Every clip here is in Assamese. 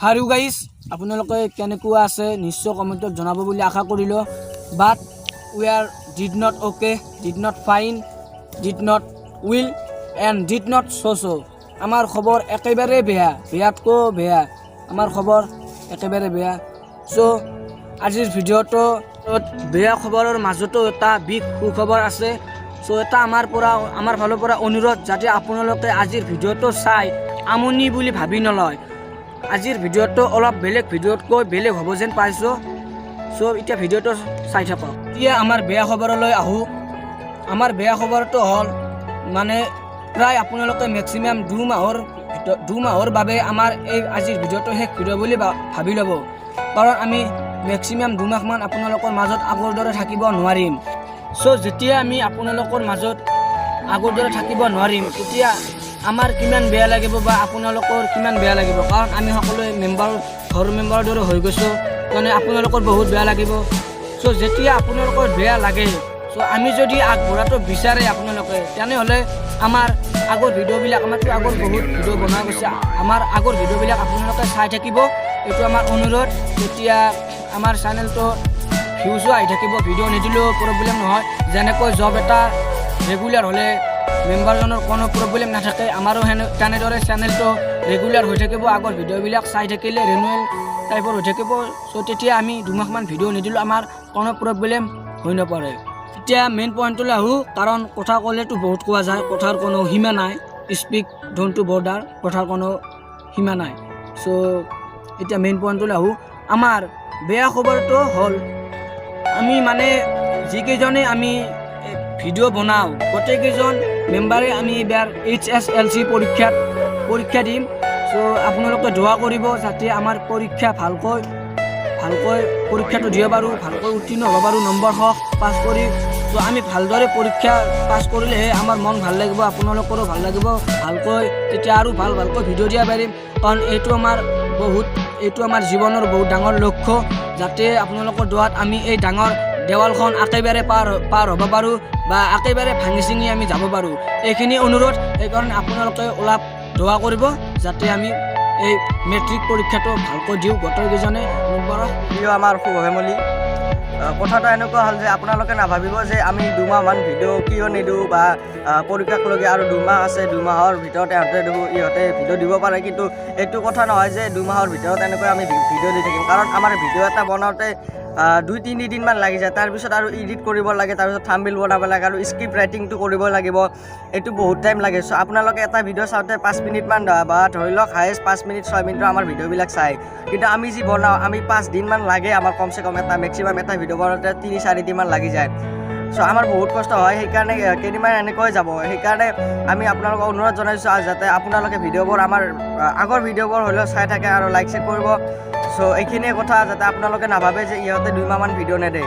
হাৰু গাইজ আপোনালোকে কেনেকুৱা আছে নিশ্চয় কমেণ্টত জনাব বুলি আশা কৰিলোঁ but we are did not okay did not fine did not well and did not so' আমাৰ খবৰ একেবাৰে বেয়াতকৈ বেয়া আমাৰ খবৰ একেবাৰে বেয়া চ' আজিৰ ভিডিঅ'টো বেয়া খবৰৰ মাজতো এটা বিগ সুখবৰ আছে চ' এটা আমাৰ ফালৰ পৰা অনুৰোধ যাতে আপোনালোকে আজিৰ ভিডিঅ'টো চাই আমনি বুলি ভাবি নলয় আজিৰ ভিডিঅ'টো অলপ বেলেগ ভিডিঅ'তকৈ বেলেগ হ'ব যেন পাইছোঁ চ' এতিয়া ভিডিঅ'টো চাই থাকক এতিয়া আমাৰ বেয়া খবৰলৈ আহোঁ আমাৰ বেয়া খবৰটো হ'ল মানে প্ৰায় আপোনালোকে মেক্সিমাম 2 মাহৰ বাবে আমাৰ এই আজিৰ ভিডিঅ'টো শেষ ভিডিঅ' বুলি ভাবি ল'ব কাৰণ আমি মেক্সিমাম 2 মাহমান আপোনালোকৰ মাজত আগৰ দৰে থাকিব নোৱাৰিম চ' যেতিয়া আমি আপোনালোকৰ মাজত আগৰ দৰে থাকিব নোৱাৰিম তেতিয়া আমাৰ কিমান বেয়া লাগিব বা আপোনালোকৰ কিমান বেয়া লাগিব কাৰণ আমি সকলোৱে ঘৰৰ মেম্বাৰৰ দৰে হৈ গৈছোঁ মানে আপোনালোকৰ বহুত বেয়া লাগিব চ' যেতিয়া আপোনালোকৰ বেয়া লাগে চ' আমি যদি আগবঢ়াটো বিচাৰে আপোনালোকে তেনেহ'লে আমাৰ আগৰ ভিডিঅ'বিলাক আমাৰতো আগৰ বহুত ভিডিঅ' বনোৱা গৈছে আমাৰ আগৰ ভিডিঅ'বিলাক আপোনালোকে চাই থাকিব এইটো আমাৰ অনুৰোধ তেতিয়া আমাৰ চেনেলটো ভিউজো আহি থাকিব ভিডিঅ' নিদিলেও প্ৰব্লেম নহয় যেনেকৈ জব এটা ৰেগুলাৰ হ'লে মেম্বাৰজনৰ কোনো প্ৰব্লেম নাথাকে আমাৰো তেনেদৰে চেনেলটো ৰেগুলাৰ হৈ থাকিব আগৰ ভিডিঅ'বিলাক চাই থাকিলে ৰেনুৱেল টাইপৰ হৈ থাকিব চ' তেতিয়া আমি 2 মাহমান ভিডিঅ' নিদিলেও আমাৰ কোনো প্ৰব্লেম হৈ নপৰে এতিয়া মেইন পইণ্টলৈ আহোঁ কাৰণ কথা ক'লেতো বহুত কোৱা যায় কথাৰ কোনো সীমা নাই স্পীক ডোণ্ট টু বৰ্ডাৰ কথাৰ কোনো সীমা নাই চ' এতিয়া মেইন পইণ্টলৈ আহোঁ আমাৰ বেয়া খবৰটো হ'ল আমি মানে যিকেইজনে আমি ভিডিঅ' বনাওঁ গোটেইকেইজন মেম্বাৰে আমি এইবাৰ HSLC পৰীক্ষা দিম চ' আপোনালোকে দোৱা কৰিব যাতে আমাৰ পৰীক্ষা ভালকৈ পৰীক্ষাটো দিব পাৰোঁ ভালকৈ উত্তীৰ্ণ হ'ব পাৰোঁ নম্বৰ পাছ কৰি চ' আমি ভালদৰে পৰীক্ষা পাছ কৰিলেহে আমাৰ মন ভাল লাগিব আপোনালোকৰো ভাল লাগিব ভালকৈ তেতিয়া আৰু ভালকৈ ভিডিঅ' দিব পাৰিম কাৰণ এইটো আমাৰ জীৱনৰ বহুত ডাঙৰ লক্ষ্য যাতে আপোনালোকৰ দোৱাত আমি এই ডাঙৰ দেৱালখন একেবাৰে পাৰ হ'ব পাৰোঁ বা একেবাৰে ভাঙি চিঙি আমি যাব পাৰোঁ এইখিনি অনুৰোধ সেইকাৰণে আপোনালোকে অলপ দোৱা কৰিব যাতে আমি এই মেট্ৰিক পৰীক্ষাটো ভালকৈ দিওঁ গোটেইকেইজনে নম্বৰত প্ৰিয় আমাৰ শুভ ফেমিলি কথাটো এনেকুৱা হ'ল যে আপোনালোকে নাভাবিব যে আমি 2 মাহমান ভিডিঅ' কিয় নিদিওঁ বা পৰীক্ষাকলৈকে আৰু 2 মাহ আছে 2 মাহৰ ভিতৰত ইহঁতে ভিডিঅ' দিব পাৰে কিন্তু এইটো কথা নহয় যে 2 মাহৰ ভিতৰত এনেকৈ আমি ভিডিঅ' দি থাকিম কাৰণ আমাৰ ভিডিঅ' এটা বনাওঁতে 2-3 দিনমান লাগি যায় তাৰপিছত আৰু এডিট কৰিব লাগে তাৰপিছত থাম্বনেইল বনাব লাগে আৰু স্ক্ৰিপ্ট ৰাইটিংটো কৰিব লাগিব এইটো বহুত টাইম লাগে চ' আপোনালোকে এটা ভিডিঅ' চাওঁতে 5 মিনিটমান বা ধৰি লওক হায়েষ্ট 5 মিনিট 6 মিনিটৰ আমাৰ ভিডিঅ'বিলাক চাই কিন্তু আমি যি বনাওঁ আমি 5 দিনমান লাগে আমাৰ কমচে কম মেক্সিমাম এটা ভিডিঅ' বনাওঁতে 3-4 দিনমান লাগি যায় চ' আমাৰ বহুত কষ্ট হয় সেইকাৰণে কেইদিনমান এনেকৈ যাব সেইকাৰণে আমি আপোনালোকক অনুৰোধ জনাইছোঁ যাতে আপোনালোকে ভিডিঅ'বোৰ আমাৰ আগৰ ভিডিঅ'বোৰ হ'লেও চাই থাকে আৰু লাইক চেক কৰিব চ' এইখিনিয়ে কথা যাতে আপোনালোকে নাভাবে যে ইহঁতে 2 মাহমান ভিডিঅ' নেদে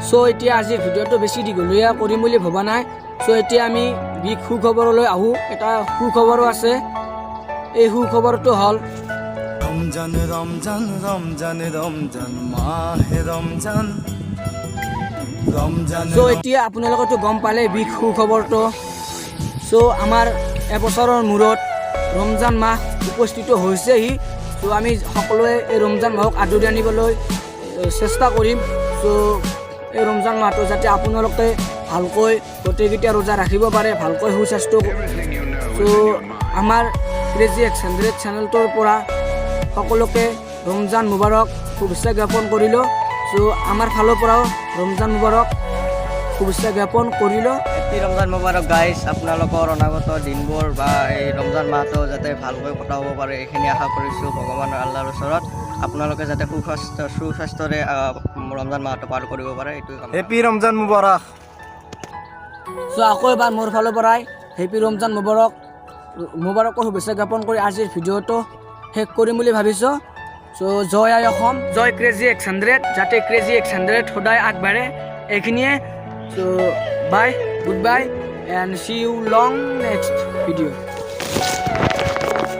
চ' এতিয়া আজিৰ ভিডিঅ'টো বেছি দীঘলীয়া কৰিম বুলি ভবা নাই চ' এতিয়া আমি বিগ সুখবৰলৈ আহোঁ এটা সুখবৰো আছে এই সুখবৰটো হ'ল ৰমজান ৰমজান ৰমজান ৰমজান মাহে ৰমজান ৰমজান চ' এতিয়া আপোনালোকেতো গম পালে বিগ সুখবৰটো চ' আমাৰ এবছৰৰ মূৰত ৰমজান মাহ উপস্থিত হৈছেহি চ' আমি সকলোৱে এই ৰমজান মাহক আদৰি আনিবলৈ চেষ্টা কৰিম চ' এই ৰমজান মাহটো যাতে আপোনালোকে ভালকৈ গোটেইকেইটা ৰোজা ৰাখিব পাৰে ভালকৈ সুস্বাস্থ্য চ' আমাৰ ক্ৰেজি 100 চেনেলটোৰ পৰা সকলোকে ৰমজান মুবাৰক শুভেচ্ছা জ্ঞাপন কৰিলোঁ চ' আমাৰ ফালৰ পৰাও ৰমজান মুবাৰক শুভেচ্ছা জ্ঞাপন কৰিলোঁ হেপী ৰমজান মুবাৰক গাইজ আপোনালোকৰ অনাগত দিনবোৰ বা এই ৰমজান মাহটো যাতে ভালকৈ কটাব পাৰে এইখিনি আশা কৰিছোঁ ভগৱানৰ আল্লাহৰ ওচৰত আপোনালোকে যাতে সুস্বাস্থ্যৰে ৰমজান মাহটো পাৰ কৰিব পাৰে এইটোৱে হেপী ৰমজান মুবাৰক চ' আকৌ এবাৰ মোৰ ফালৰ পৰাই হেপী ৰমজান মুবাৰকৰ শুভেচ্ছা জ্ঞাপন কৰি আজিৰ ভিডিঅ'টো শেষ কৰিম বুলি ভাবিছোঁ চ' জয় আই অসম জয় ক্ৰেজি 100 যাতে ক্ৰেজি 100 সদায় আগবাঢ়ে এইখিনিয়ে so' bye good bye and see you long next video'